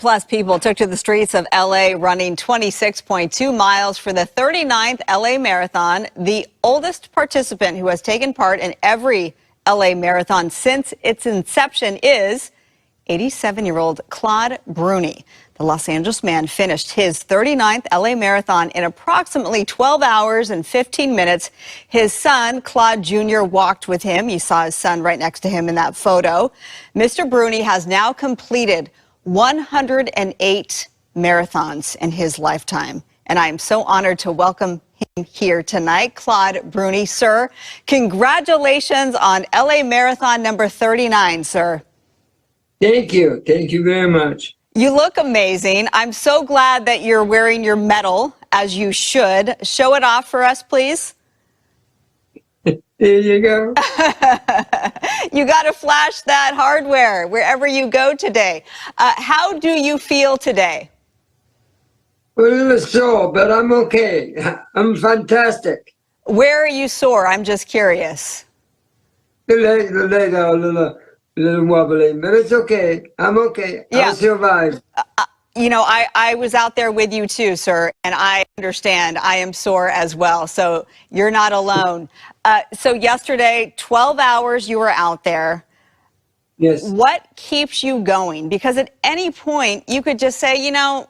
Plus people took to the streets of LA running 26.2 miles for the 39th LA Marathon. The oldest participant who has taken part in every LA Marathon since its inception is 87-year-old Claude Bruni. The Los Angeles man finished his 39th LA Marathon in approximately 12 hours and 15 minutes. His son, Claude Jr., walked with him. You saw his son right next to him in that photo. Mr. Bruni has now completed 108 marathons in his lifetime. And I am so honored to welcome him here tonight. Claude Bruni, sir, congratulations on LA Marathon number 39, sir. Thank you. Thank you very much. You look amazing. I'm so glad that you're wearing your medal, as you should. Show it off for us, please. There you go. You got to flash that hardware wherever you go today. How do you feel today? A little sore, but I'm okay. I'm fantastic. Where are you sore? I'm just curious. The leg are a little wobbly, but it's okay. I'm okay. Yeah. I'll survive. You know, I was out there with you too, sir, and I understand. I am sore as well, so you're not alone. So yesterday, 12 hours you were out there. Yes. What keeps you going? Because at any point, you could just say, you know,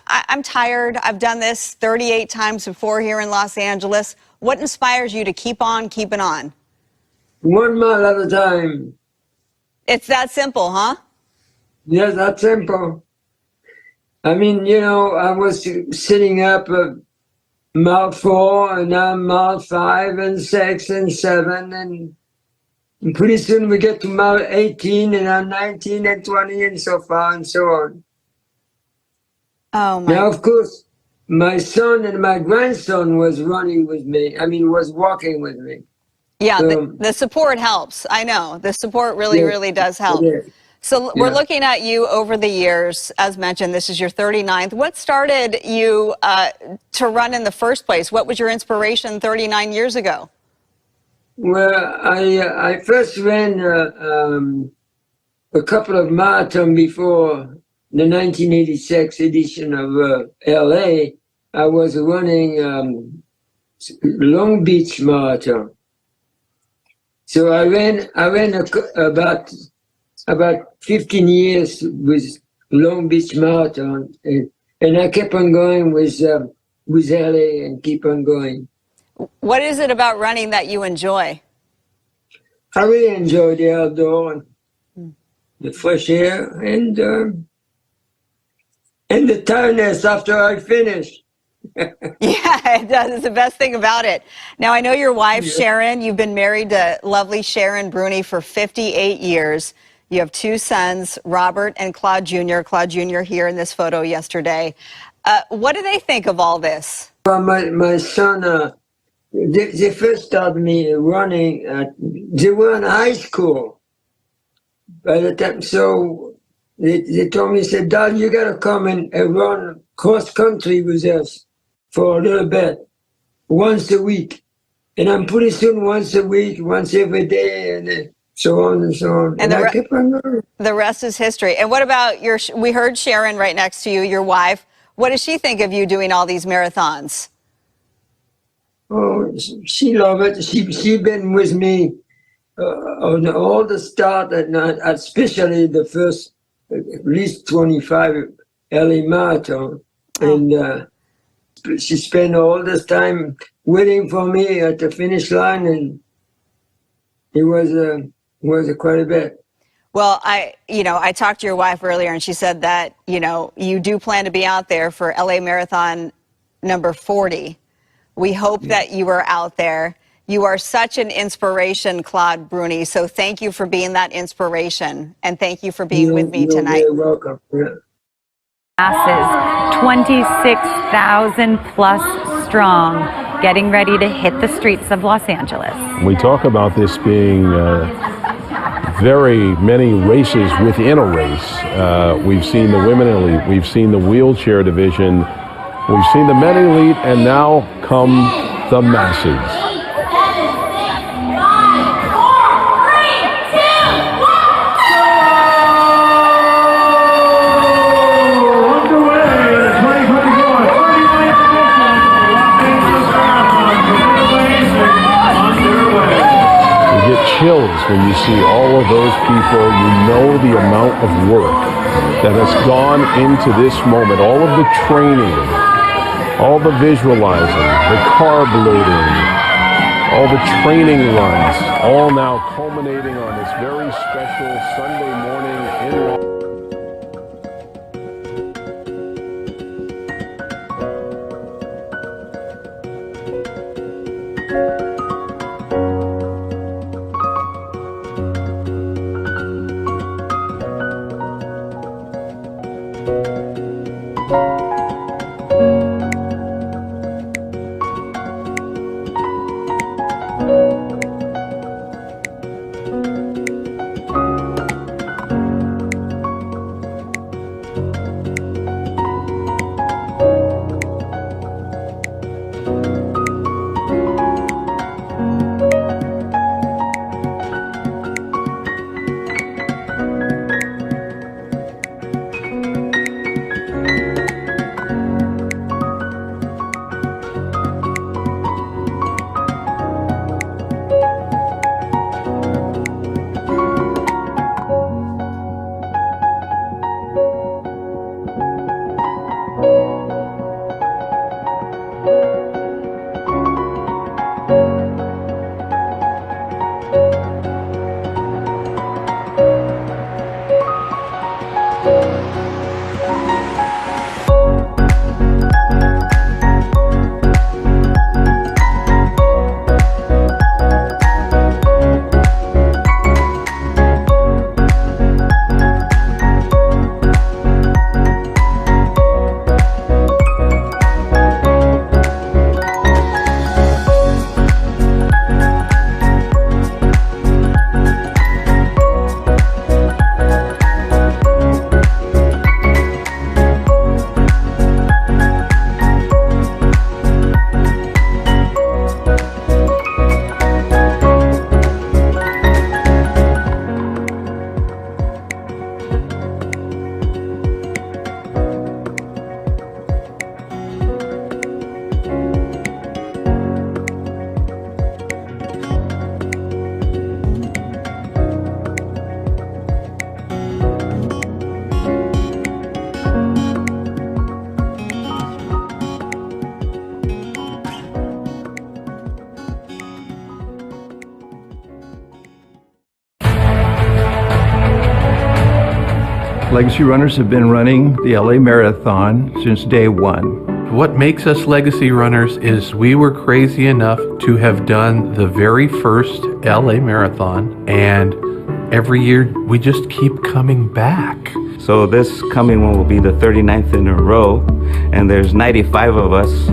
I'm tired. I've done this 38 times before here in Los Angeles. What inspires you to keep on keeping on? 1 mile at a time. It's that simple, huh? Yes, that's simple. I mean, you know, I was sitting up at mile 4, and now mile 5 and 6 and 7, and pretty soon we get to mile 18, and I'm 19 and 20, and so far and so on. Oh my! Now, of course, my son and my grandson was running with me. I mean, was walking with me. Yeah, the support helps. I know the support really does help. So we're looking at you over the years. As mentioned, this is your 39th. What started you to run in the first place? What was your inspiration 39 years ago? Well, I first ran a couple of marathons before the 1986 edition of LA. I was running Long Beach Marathon. So I ran about 15 years with Long Beach Marathon, and I kept on going with LA and keep on going. What is it about running that you enjoy? I really enjoy the outdoor and the fresh air and the tiredness after I finish. Yeah, it does. It's the best thing about it. Now, I know your wife, Sharon, you've been married to lovely Sharon Bruni for 58 years. You have 2 sons, Robert and Claude Jr. Claude Jr. here in this photo yesterday. What do they think of all this? Well, my son, they first started me running. They were in high school by the time, so they told me, said, "Dad, you got to come and run cross country with us for a little bit, once a week." And I'm pretty soon once a week, once every day, and so on and so on. And I kept on going. The rest is history. And what about we heard Sharon right next to you, your wife. What does she think of you doing all these marathons? Oh, she loved it. She been with me on all the start, and especially the first at least 25 LA Marathon. And she spent all this time waiting for me at the finish line, and it was quite a bit. Well, I talked to your wife earlier, and she said that, you do plan to be out there for LA Marathon number 40. We hope that you are out there. You are such an inspiration, Claude Bruni. So thank you for being that inspiration, and thank you for being with me tonight. You're welcome. Yeah. Masses, 26,000 plus strong, getting ready to hit the streets of Los Angeles. We talk about this being very many races within a race. We've seen the women elite, we've seen the wheelchair division, we've seen the men elite, and now come the masses. when you see all of those people. You know the amount of work that has gone into this moment, all of the training, all the visualizing, the carb loading, all the training runs, all now culminating on this very special Sunday morning in Legacy Runners have been running the LA Marathon since day one. What makes us Legacy Runners is we were crazy enough to have done the very first LA Marathon, and every year we just keep coming back. So this coming one will be the 39th in a row, and there's 95 of us.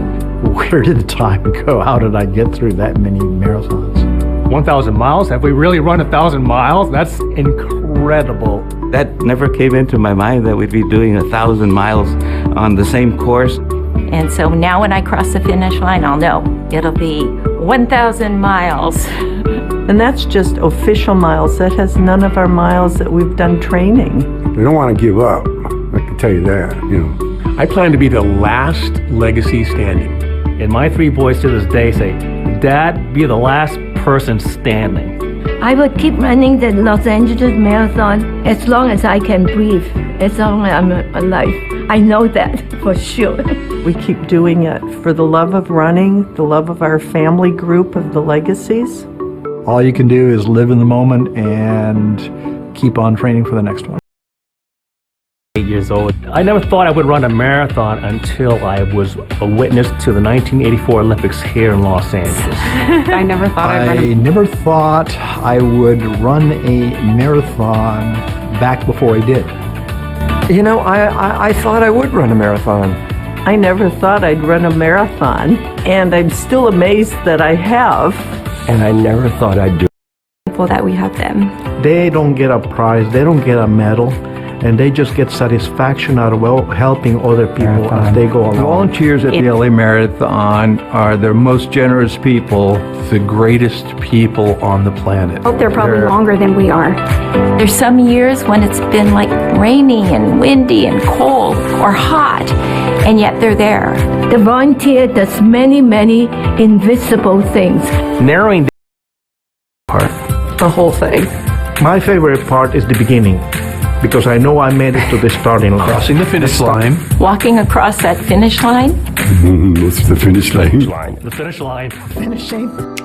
Where did the time go? How did I get through that many marathons? 1,000 miles? Have we really run 1,000 miles? That's incredible. That never came into my mind that we'd be doing 1,000 miles on the same course. And so now when I cross the finish line, I'll know it'll be 1,000 miles. And that's just official miles. That has none of our miles that we've done training. We don't want to give up. I can tell you that, you know. I plan to be the last legacy standing. And my three boys to this day say, Dad, be the last person standing. I will keep running the Los Angeles Marathon as long as I can breathe, as long as I'm alive. I know that for sure. We keep doing it for the love of running, the love of our family group of the Legacies. All you can do is live in the moment and keep on training for the next one. 8 years old. I never thought I would run a marathon until I was a witness to the 1984 Olympics here in Los Angeles. I never thought I never thought I would run a marathon back before I did. You know, I thought I would run a marathon. I never thought I'd run a marathon, and I'm still amazed that I have. And I never thought I'd do it. Thankful that we have them. They don't get a prize, they don't get a medal, and they just get satisfaction out of helping other people as they go along. Volunteers at the LA Marathon are the most generous people. The greatest people on the planet. They're probably longer than we are. There's some years when it's been like rainy and windy and cold or hot, and yet they're there. The volunteer does many, many invisible things. Narrowing down part the whole thing. My favorite part is the beginning because I know I made it to the starting line. Crossing the finish line. Walking across that finish line, What's the finish line? The finish line. Finishing.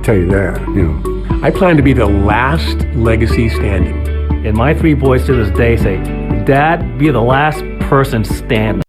tell you that, you know. I plan to be the last legacy standing. And my three boys to this day say, Dad, be the last person standing.